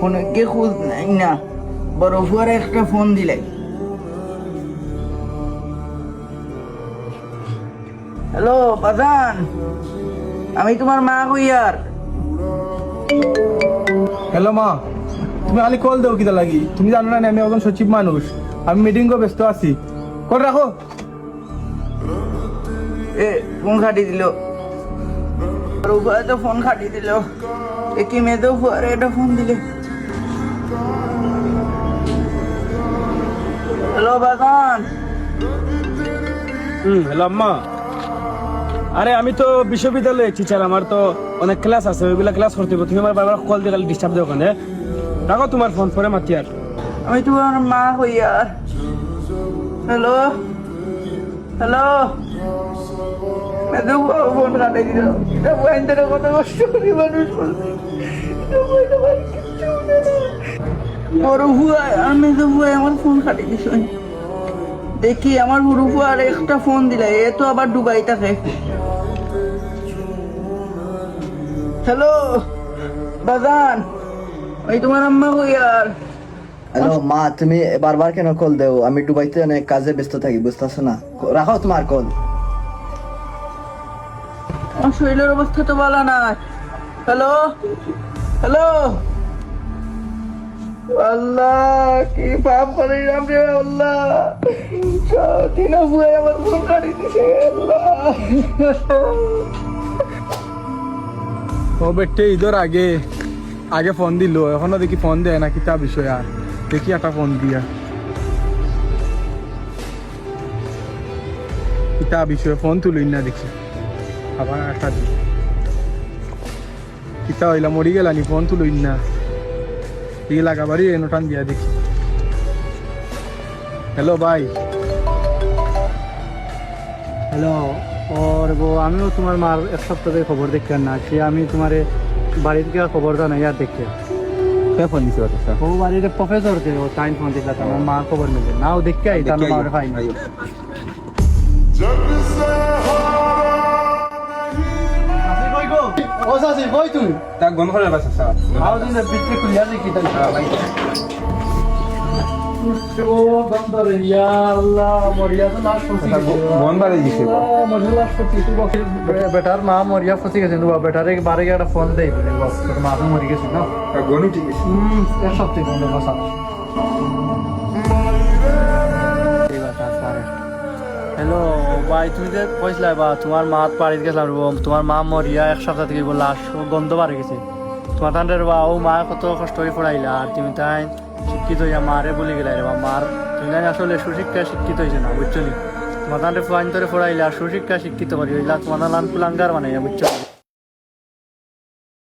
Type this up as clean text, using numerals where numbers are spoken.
অনেকে খোঁজ নাই না, বড় ফুয়ারে একটা ফোন দিলাই। হ্যালো বাজান, আমি তোমার মা কইয়ার। হ্যালো মা, তুমি খালি কল দেও কিতা লাগি? তুমি জানো না আমি একজন সচিব মানুষ, আমি মিটিং ব্যস্ত আছি। কল রাখো। এ ফোন খাটি দিল, বড় ফুয়া তো ফোন খাটি দিল। কি মেয়েদের ফুয়ারে একটা ফোন দিলে। হ্যালো বাজান। হ্যালো আম্মা। আরে আমি তো বিশ্ববিদ্যালয়ে টিচার, আমার তো অনেক ক্লাস আছে, ওইগুলা ক্লাস করতে হবে। তুমি আমার বারবার কল দিয়ে ডিস্টার্ব দেও ওখানে। রাখো তোমার ফোন, পরে মাতি আর। আমি তোমার মা কইয়ার। হ্যালো হ্যালো, মেয়েদের ফুয়া ফোন খাটি দিল। এটা বয়ানটার কত কষ্ট করি মানুষ বলছি। বড় ফুয়া আর মেয়েদের ফুয়া আমার ফোন খাটি দিছ। দেখি আমার বড় ফুয়ার একটা ফোন দিলে, এ তো আবার ডুবাই থাকে। হ্যালো বাজান, আমি তোমার আম্মা কইয়ার। হ্যালো মা, তুমি বারবার কেন কল দেও? আমি দুবাইতে অনেক কাজে ব্যস্ত থাকি, বুঝতেছো না? রাখো তোমার কল। আমার শরীরের অবস্থা তো ভালো না। হ্যালো হ্যালো, আল্লাহ কি পাপ করিলাম রে আল্লাহ। তিনা বুয়ে আমার ফোন কাটি দিছে আল্লাহ। ও বেটে ঈদের আগে আগে ফোন দিল, এখনো দেখি ফোন দেয় না। কিতা বিষয় আর দেখি একটা ফোন দিয়া কিতা বিষয়, ফোন তুলই না দেখি। আবার একটা দিন কিতা হইলা, মরি গেলানি, ফোন তুলই না। এই লাগাবারই এনোটান দিয়া দেখি। হ্যালো ভাই। হ্যালো, ওর বউ, আমিও তোমার মার এক সপ্তাহ থেকে খবর দেখতে না সে, আমি তোমার বাড়ির থেকে খবর জানাই আর দেখতে। ফোন দিছে কথা ও বাড়ির প্রফেসর যে ও টাইম ফোন দিতে আমার মা খবর মিলে না, ও দেখতে আই তার মার ভাই নাই। ও সাসি কই তুই? তা গন করে বাসা স্যার। আও দিন বিট্রে খুলিয়া দেখি তাই। ও বন্দরে ইয়া আল্লাহ, মরিয়া তো লাশ ফসি গেছে। বন বাড়ি দিছে। মরিয়া লাশ ফসি তুই বকে বেটার মা মরিয়া ফসি গেছে। তুই বেটারে বারে একটা ফোন দেই বলে বাস তোর মা তো মরি গেছে না। গনু ঠিক আছে। এক সপ্তাহ বন্ধ বসা। হ্যালো ভাই, তুমি যে কইছিলা বা তোমার মা বাড়িতে গেছিলাম, তোমার মা মরিয়া এক সপ্তাহ থেকে লাশ গন্ধ বাড়ে গেছে। তোমার তান্ডের বা ও মা কত কষ্ট করে পড়াইলা, আর তুমি তাই শিক্ষিত হইয়া মারে বলে গেলে বা মার তুমি জানি আসলে সুশিক্ষা শিক্ষিত হয়েছে না, বুঝছো নি? তোমার তান্ডে ফাইন ধরে পড়াইলা, সুশিক্ষা শিক্ষিত করি হইলা, তোমার লান কুলাঙ্গার বানাইয়া, বুঝছো?